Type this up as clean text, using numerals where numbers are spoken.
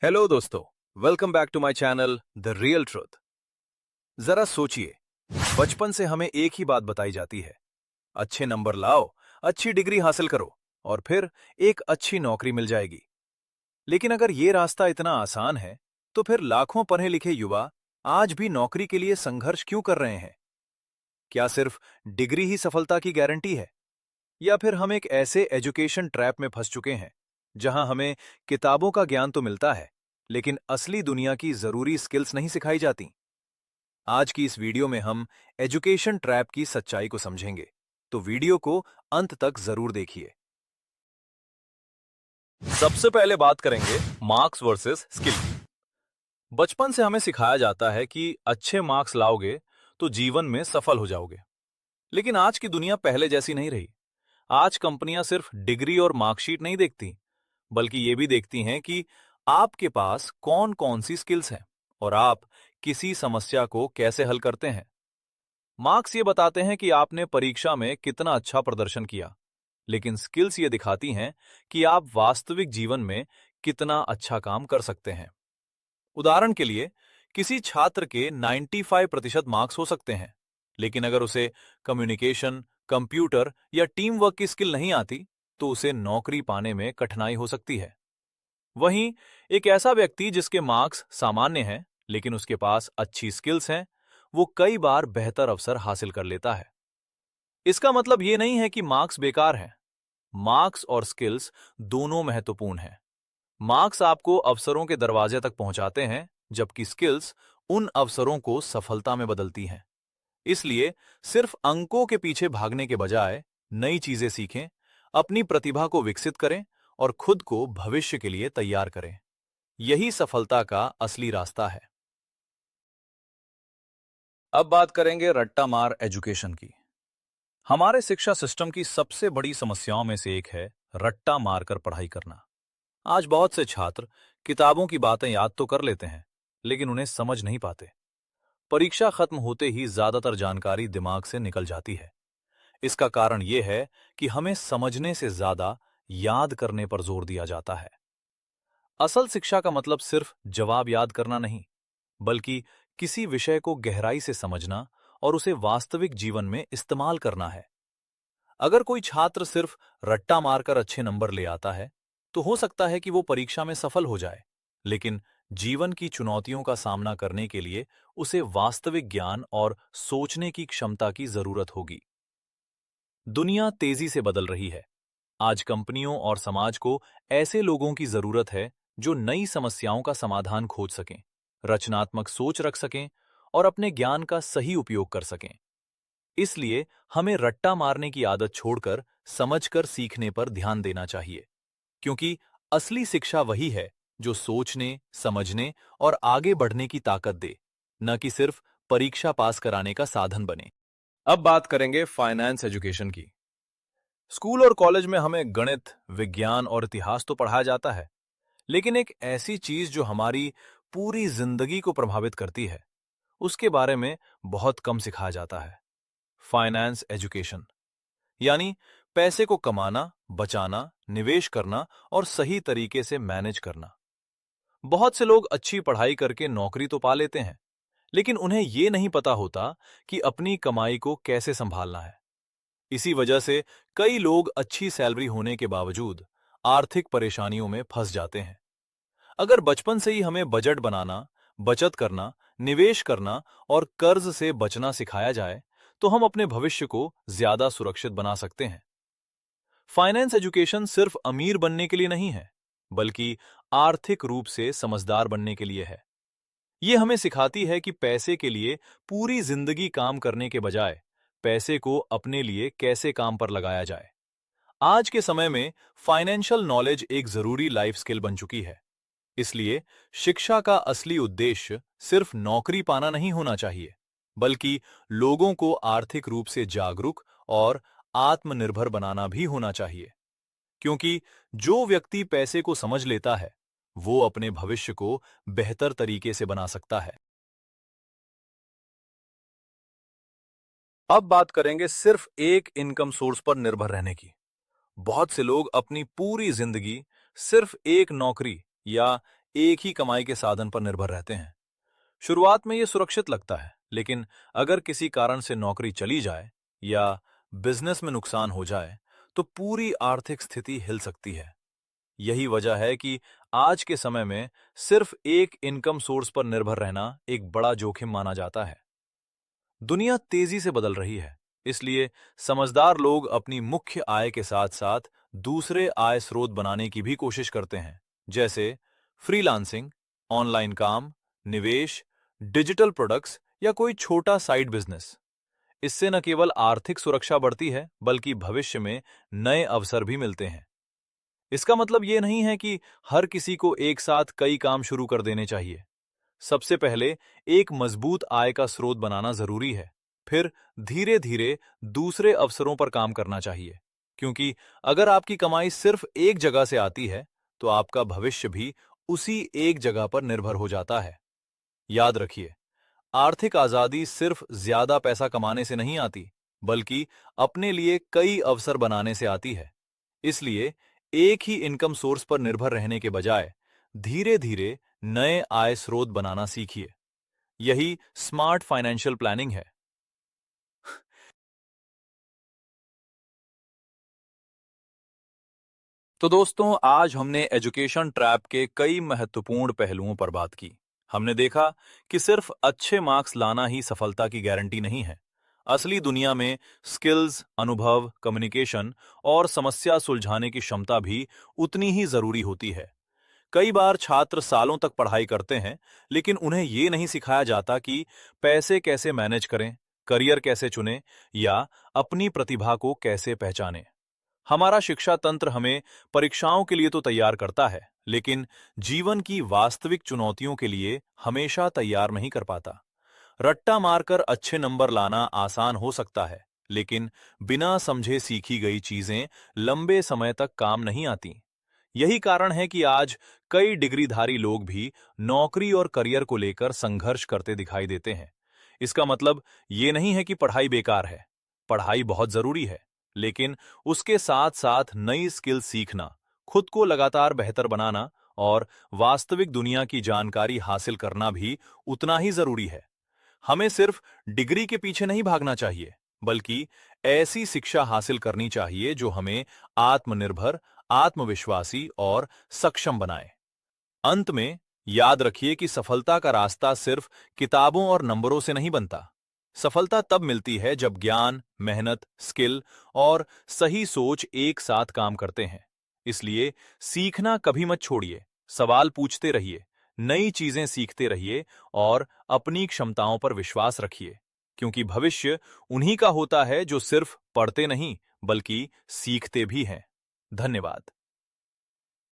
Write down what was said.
Hello दोस्तों, welcome back to my channel the real truth. जरा सोचिए, बचपन से हमें एक ही बात बताई जाती है, अच्छे नंबर लाओ, अच्छी डिग्री हासिल करो और फिर एक अच्छी नौकरी मिल जाएगी। लेकिन अगर ये रास्ता इतना आसान है, तो फिर लाखों पढ़े लिखे युवा आज भी नौकरी के लिए संघर्ष क्यों कर रहे हैं? क्या सिर्फ डिग्री ही सफलता की गारंटी है, या फिर हम एक ऐसे एजुकेशन ट्रैप में फंस चुके हैं जहां हमें किताबों का ज्ञान तो मिलता है, लेकिन असली दुनिया की जरूरी स्किल्स नहीं सिखाई जाती? आज की इस वीडियो में हम एजुकेशन ट्रैप की सच्चाई को समझेंगे, तो वीडियो को अंत तक जरूर देखिए। सबसे पहले बात करेंगे मार्क्स वर्सेस स्किल की। बचपन से हमें सिखाया जाता है कि अच्छे मार्क्स लाओगे तो जीवन में सफल हो जाओगे। लेकिन आज की दुनिया पहले जैसी नहीं रही। आज कंपनियां सिर्फ डिग्री और मार्कशीट नहीं देखती, बल्कि ये भी देखती हैं कि आपके पास कौन कौन सी स्किल्स हैं और आप किसी समस्या को कैसे हल करते हैं। मार्क्स ये बताते हैं कि आपने परीक्षा में कितना अच्छा प्रदर्शन किया, लेकिन स्किल्स ये दिखाती हैं कि आप वास्तविक जीवन में कितना अच्छा काम कर सकते हैं। उदाहरण के लिए, किसी छात्र के 95% मार्क्स हो सकते हैं, लेकिन अगर उसे कम्युनिकेशन, कंप्यूटर या टीम वर्क की स्किल नहीं आती, तो उसे नौकरी पाने में कठिनाई हो सकती है। वहीं एक ऐसा व्यक्ति जिसके मार्क्स सामान्य हैं, लेकिन उसके पास अच्छी स्किल्स हैं, वो कई बार बेहतर अवसर हासिल कर लेता है। इसका मतलब ये नहीं है कि मार्क्स बेकार हैं। मार्क्स और स्किल्स दोनों महत्वपूर्ण हैं। मार्क्स आपको अवसरों के दरवाजे तक पहुंचाते हैं, जबकि स्किल्स उन अवसरों को सफलता में बदलती हैं। इसलिए सिर्फ अंकों के पीछे भागने के बजाय नई चीजें सीखें, अपनी प्रतिभा को विकसित करें और खुद को भविष्य के लिए तैयार करें। यही सफलता का असली रास्ता है। अब बात करेंगे रट्टा मार एजुकेशन की। हमारे शिक्षा सिस्टम की सबसे बड़ी समस्याओं में से एक है रट्टा मारकर पढ़ाई करना। आज बहुत से छात्र किताबों की बातें याद तो कर लेते हैं, लेकिन उन्हें समझ नहीं पाते। परीक्षा खत्म होते ही ज्यादातर जानकारी दिमाग से निकल जाती है। इसका कारण यह है कि हमें समझने से ज्यादा याद करने पर जोर दिया जाता है। असल शिक्षा का मतलब सिर्फ जवाब याद करना नहीं, बल्कि किसी विषय को गहराई से समझना और उसे वास्तविक जीवन में इस्तेमाल करना है। अगर कोई छात्र सिर्फ रट्टा मारकर अच्छे नंबर ले आता है, तो हो सकता है कि वो परीक्षा में सफल हो जाए, लेकिन जीवन की चुनौतियों का सामना करने के लिए उसे वास्तविक ज्ञान और सोचने की क्षमता की जरूरत होगी। दुनिया तेजी से बदल रही है। आज कंपनियों और समाज को ऐसे लोगों की जरूरत है जो नई समस्याओं का समाधान खोज सकें, रचनात्मक सोच रख सकें और अपने ज्ञान का सही उपयोग कर सकें। इसलिए हमें रट्टा मारने की आदत छोड़कर समझकर सीखने पर ध्यान देना चाहिए, क्योंकि असली शिक्षा वही है जो सोचने, समझने और आगे बढ़ने की ताकत दे, न कि सिर्फ परीक्षा पास कराने का साधन बने। अब बात करेंगे फाइनेंस एजुकेशन की। स्कूल और कॉलेज में हमें गणित, विज्ञान और इतिहास तो पढ़ाया जाता है, लेकिन एक ऐसी चीज जो हमारी पूरी जिंदगी को प्रभावित करती है, उसके बारे में बहुत कम सिखाया जाता है। फाइनेंस एजुकेशन यानी पैसे को कमाना, बचाना, निवेश करना और सही तरीके से मैनेज करना। बहुत से लोग अच्छी पढ़ाई करके नौकरी तो पा लेते हैं, लेकिन उन्हें यह नहीं पता होता कि अपनी कमाई को कैसे संभालना है। इसी वजह से कई लोग अच्छी सैलरी होने के बावजूद आर्थिक परेशानियों में फंस जाते हैं। अगर बचपन से ही हमें बजट बनाना, बचत करना, निवेश करना और कर्ज से बचना सिखाया जाए, तो हम अपने भविष्य को ज्यादा सुरक्षित बना सकते हैं। फाइनेंस एजुकेशन सिर्फ अमीर बनने के लिए नहीं है, बल्कि आर्थिक रूप से समझदार बनने के लिए है। यह हमें सिखाती है कि पैसे के लिए पूरी जिंदगी काम करने के बजाय पैसे को अपने लिए कैसे काम पर लगाया जाए। आज के समय में फाइनेंशियल नॉलेज एक जरूरी लाइफ स्किल बन चुकी है। इसलिए शिक्षा का असली उद्देश्य सिर्फ नौकरी पाना नहीं होना चाहिए, बल्कि लोगों को आर्थिक रूप से जागरूक और आत्मनिर्भर बनाना भी होना चाहिए। क्योंकि जो व्यक्ति पैसे को समझ लेता है, वो अपने भविष्य को बेहतर तरीके से बना सकता है। अब बात करेंगे सिर्फ एक इनकम सोर्स पर निर्भर रहने की। बहुत से लोग अपनी पूरी जिंदगी सिर्फ एक नौकरी या एक ही कमाई के साधन पर निर्भर रहते हैं। शुरुआत में ये सुरक्षित लगता है, लेकिन अगर किसी कारण से नौकरी चली जाए या बिजनेस में नुकसान हो जाए, तो पूरी आर्थिक स्थिति हिल सकती है। यही वजह है कि आज के समय में सिर्फ एक इनकम सोर्स पर निर्भर रहना एक बड़ा जोखिम माना जाता है। दुनिया तेजी से बदल रही है, इसलिए समझदार लोग अपनी मुख्य आय के साथ-साथ दूसरे आय स्रोत बनाने की भी कोशिश करते हैं, जैसे फ्रीलांसिंग, ऑनलाइन काम, निवेश, डिजिटल प्रोडक्ट्स या कोई छोटा साइड बिजनेस। इससे न केवल आर्थिक सुरक्षा बढ़ती है, बल्कि भविष्य में नए अवसर भी मिलते हैं। इसका मतलब ये नहीं है कि हर किसी को एक साथ कई काम शुरू कर देने चाहिए। सबसे पहले एक मजबूत आय का स्रोत बनाना जरूरी है। फिर धीरे धीरे दूसरे अवसरों पर काम करना चाहिए, क्योंकि अगर आपकी कमाई सिर्फ एक जगह से आती है, तो आपका भविष्य भी उसी एक जगह पर निर्भर हो जाता है। याद रखिए, आर्थिक आजादी सिर्फ ज्यादा पैसा कमाने से नहीं आती, बल्कि अपने लिए कई अवसर बनाने से आती है। इसलिए एक ही इनकम सोर्स पर निर्भर रहने के बजाय धीरे धीरे नए आय स्रोत बनाना सीखिए। यही स्मार्ट फाइनेंशियल प्लानिंग है। तो दोस्तों, आज हमने एजुकेशन ट्रैप के कई महत्वपूर्ण पहलुओं पर बात की। हमने देखा कि सिर्फ अच्छे मार्क्स लाना ही सफलता की गारंटी नहीं है। असली दुनिया में स्किल्स, अनुभव, कम्युनिकेशन और समस्या सुलझाने की क्षमता भी उतनी ही जरूरी होती है। कई बार छात्र सालों तक पढ़ाई करते हैं, लेकिन उन्हें ये नहीं सिखाया जाता कि पैसे कैसे मैनेज करें, करियर कैसे चुनें या अपनी प्रतिभा को कैसे पहचानें। हमारा शिक्षा तंत्र हमें परीक्षाओं के लिए तो तैयार करता है, लेकिन जीवन की वास्तविक चुनौतियों के लिए हमेशा तैयार नहीं कर पाता। रट्टा मारकर अच्छे नंबर लाना आसान हो सकता है, लेकिन बिना समझे सीखी गई चीजें लंबे समय तक काम नहीं आती। यही कारण है कि आज कई डिग्रीधारी लोग भी नौकरी और करियर को लेकर संघर्ष करते दिखाई देते हैं। इसका मतलब ये नहीं है कि पढ़ाई बेकार है। पढ़ाई बहुत जरूरी है, लेकिन उसके साथ साथ नई स्किल सीखना, खुद को लगातार बेहतर बनाना और वास्तविक दुनिया की जानकारी हासिल करना भी उतना ही जरूरी है। हमें सिर्फ डिग्री के पीछे नहीं भागना चाहिए, बल्कि ऐसी शिक्षा हासिल करनी चाहिए जो हमें आत्मनिर्भर, आत्मविश्वासी और सक्षम बनाए। अंत में याद रखिए कि सफलता का रास्ता सिर्फ किताबों और नंबरों से नहीं बनता। सफलता तब मिलती है जब ज्ञान, मेहनत, स्किल और सही सोच एक साथ काम करते हैं। इसलिए सीखना कभी मत छोड़िए, सवाल पूछते रहिए, नई चीजें सीखते रहिए और अपनी क्षमताओं पर विश्वास रखिए, क्योंकि भविष्य उन्हीं का होता है जो सिर्फ पढ़ते नहीं, बल्कि सीखते भी हैं। धन्यवाद।